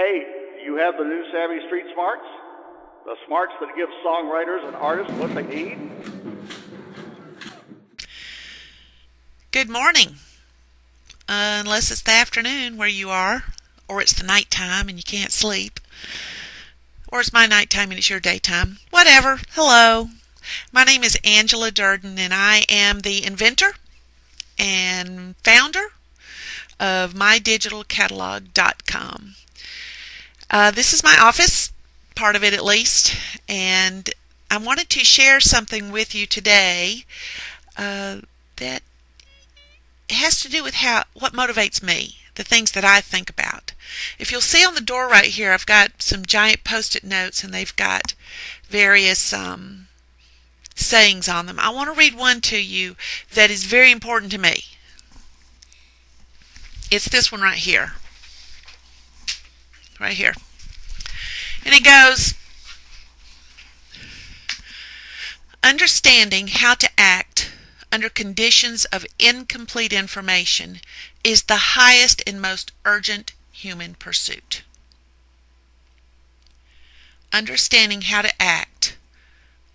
Hey, you have the new Savvy Street Smarts? The smarts that give songwriters and artists what they need? Good morning. Unless it's the afternoon where you are, or it's the nighttime and you can't sleep, or it's my nighttime and it's your daytime. Whatever. Hello. My name is Angela Durden, and I am the inventor and founder of MyDigitalCatalog.com. This is my office, part of it at least, and I wanted to share something with you today that has to do with what motivates me, the things that I think about. If you'll see on the door right here, I've got some giant post-it notes, and they've got various sayings on them. I want to read one to you that is very important to me. It's this one right here. Right here. And it goes, understanding how to act under conditions of incomplete information is the highest and most urgent human pursuit. Understanding how to act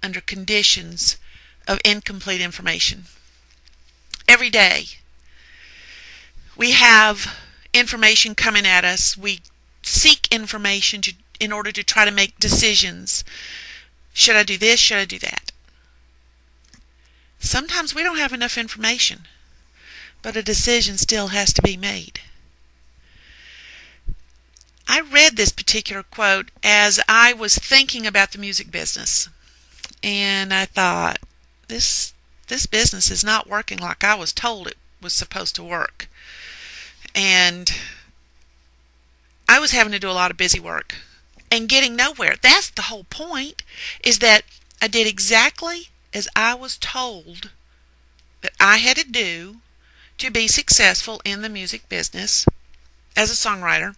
under conditions of incomplete information. Every day we have information coming at us. We seek information in order to try to make decisions. Should I do this? Should I do that? Sometimes we don't have enough information, but a decision still has to be made. I read this particular quote as I was thinking about the music business, and I thought, this business is not working like I was told it was supposed to work. And I was having to do a lot of busy work and getting nowhere. That's the whole point, is that I did exactly as I was told that I had to do to be successful in the music business as a songwriter.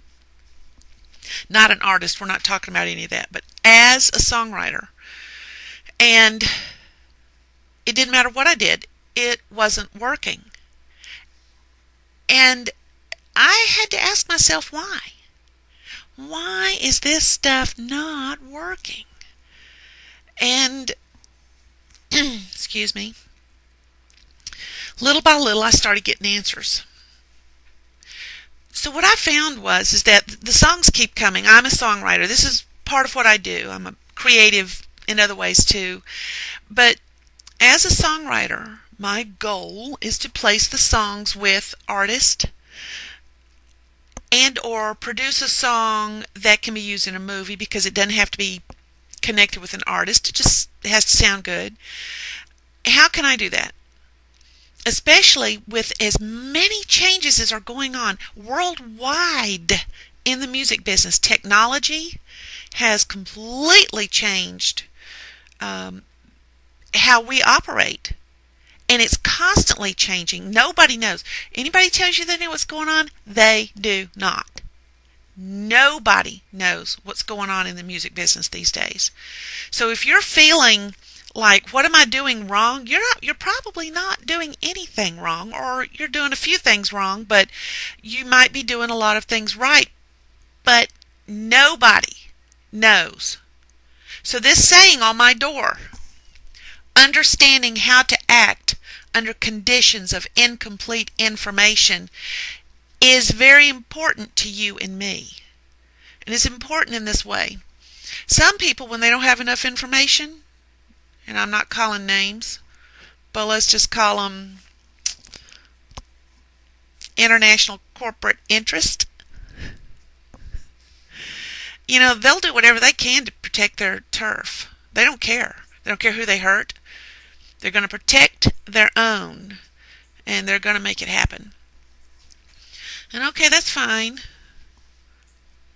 Not an artist, we're not talking about any of that, but as a songwriter. And it didn't matter what I did, it wasn't working. And I had to ask myself why. Why is this stuff not working? And excuse me, little by little I started getting answers. So what I found is that the songs keep coming. I'm a songwriter. This is part of what I do. I'm a creative in other ways too. But as a songwriter, my goal is to place the songs with artists and or produce a song that can be used in a movie, because it doesn't have to be connected with an artist. It just has to sound good. How can I do that? Especially with as many changes as are going on worldwide in the music business. Technology has completely changed how we operate. And it's constantly changing. Nobody knows. Anybody tells you they know what's going on? They do not. Nobody knows what's going on in the music business these days. So if you're feeling like, what am I doing wrong? You're probably not doing anything wrong, or you're doing a few things wrong, but you might be doing a lot of things right. But nobody knows. So this saying on my door, understanding how to act under conditions of incomplete information, is very important to you and me. And it's important in this way. Some people, when they don't have enough information, and I'm not calling names, but let's just call them international corporate interest, they'll do whatever they can to protect their turf. They don't care. They don't care who they hurt. They're going to protect their own, and they're going to make it happen. And okay, that's fine.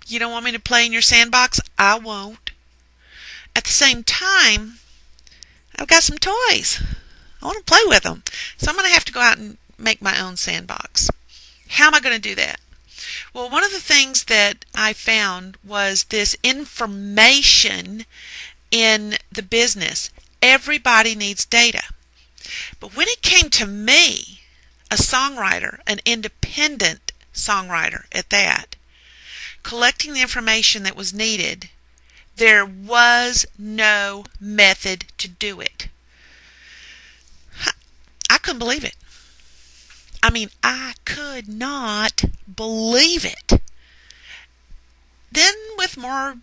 You don't want me to play in your sandbox? I won't. At the same time, I've got some toys. I want to play with them. So I'm going to have to go out and make my own sandbox. How am I going to do that? Well, one of the things that I found was this information in the business. Everybody needs data. But when it came to me, a songwriter, an independent songwriter at that, collecting the information that was needed, there was no method to do it. I couldn't believe it. I could not believe it. Then with more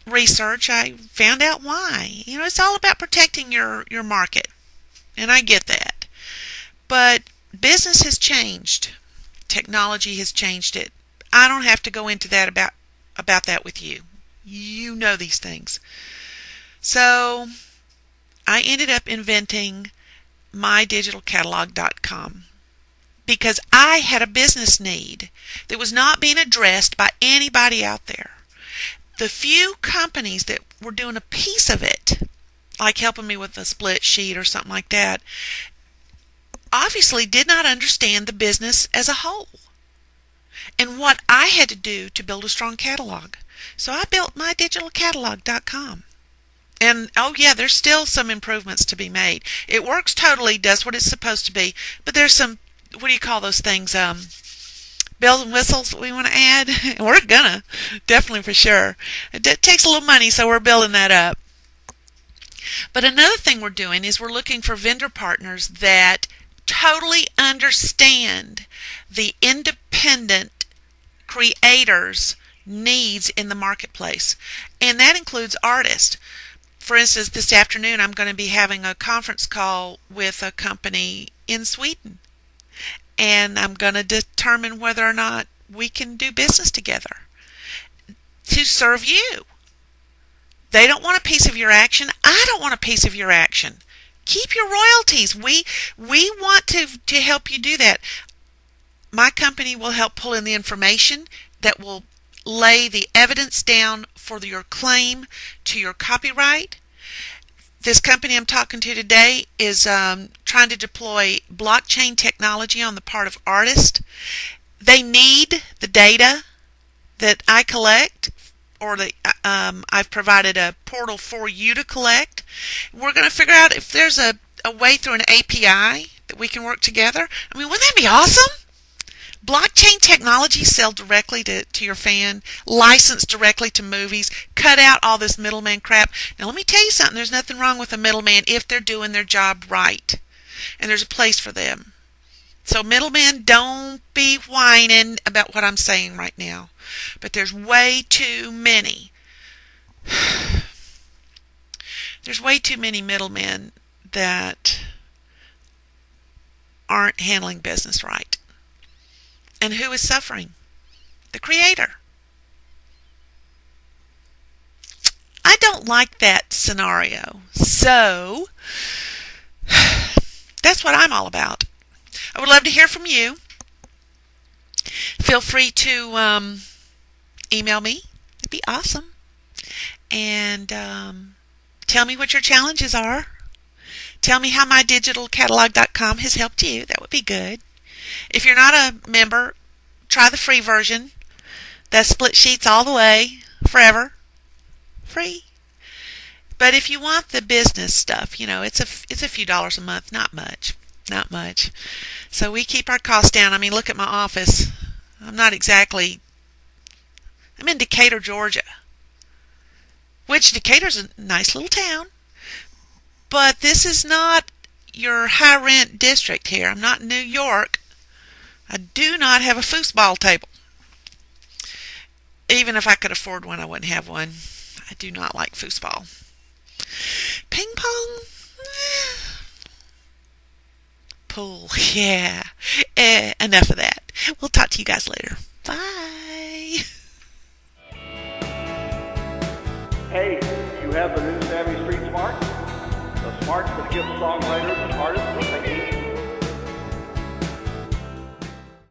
research, I found out why. It's all about protecting your market, and I get that. But business has changed. Technology has changed it. I don't have to go into that about that with you. You know these things. So I ended up inventing MyDigitalCatalog.com because I had a business need that was not being addressed by anybody out there. The few companies that were doing a piece of it, like helping me with a split sheet or something like that, obviously did not understand the business as a whole and what I had to do to build a strong catalog. So I built MyDigitalCatalog.com. And there's still some improvements to be made. It works totally, does what it's supposed to be, but there's some, what do you call those things, bells and whistles that we want to add. We're gonna, definitely, for sure. It takes a little money, so we're building that up. But another thing we're doing is we're looking for vendor partners that totally understand the independent creators' needs in the marketplace, and that includes artists. For instance, this afternoon I'm going to be having a conference call with a company in Sweden, and I'm going to determine whether or not we can do business together to serve you. They don't want a piece of your action. I don't want a piece of your action. Keep your royalties. We want to help you do that. My company will help pull in the information that will lay the evidence down for your claim to your copyright. This company I'm talking to today is trying to deploy blockchain technology on the part of artists. They need the data that I collect, or I've provided a portal for you to collect. We're going to figure out if there's a way through an API that we can work together. Wouldn't that be awesome? Blockchain technology sell directly to your fan, licensed directly to movies, cut out all this middleman crap. Now let me tell you something, there's nothing wrong with a middleman if they're doing their job right. And there's a place for them. So middlemen, don't be whining about what I'm saying right now. But there's way too many. There's way too many middlemen that aren't handling business right. And who is suffering? The creator. I don't like that scenario. So, that's what I'm all about. I would love to hear from you. Feel free to email me. It'd be awesome. And tell me what your challenges are. Tell me how MyDigitalCatalog.com has helped you. That would be good. If you're not a member, try the free version. That's split sheets all the way, forever, free. But if you want the business stuff, it's a few dollars a month, not much. So we keep our costs down. Look at my office. I'm in Decatur, Georgia, which Decatur's a nice little town, but this is not your high rent district here. I'm not in New York. I do not have a foosball table. Even if I could afford one, I wouldn't have one. I do not like foosball. Ping pong? Pool, yeah. Enough of that. We'll talk to you guys later. Bye. Hey, you have the new Savvy Street Smarts? The smarts that give songwriters and artists what they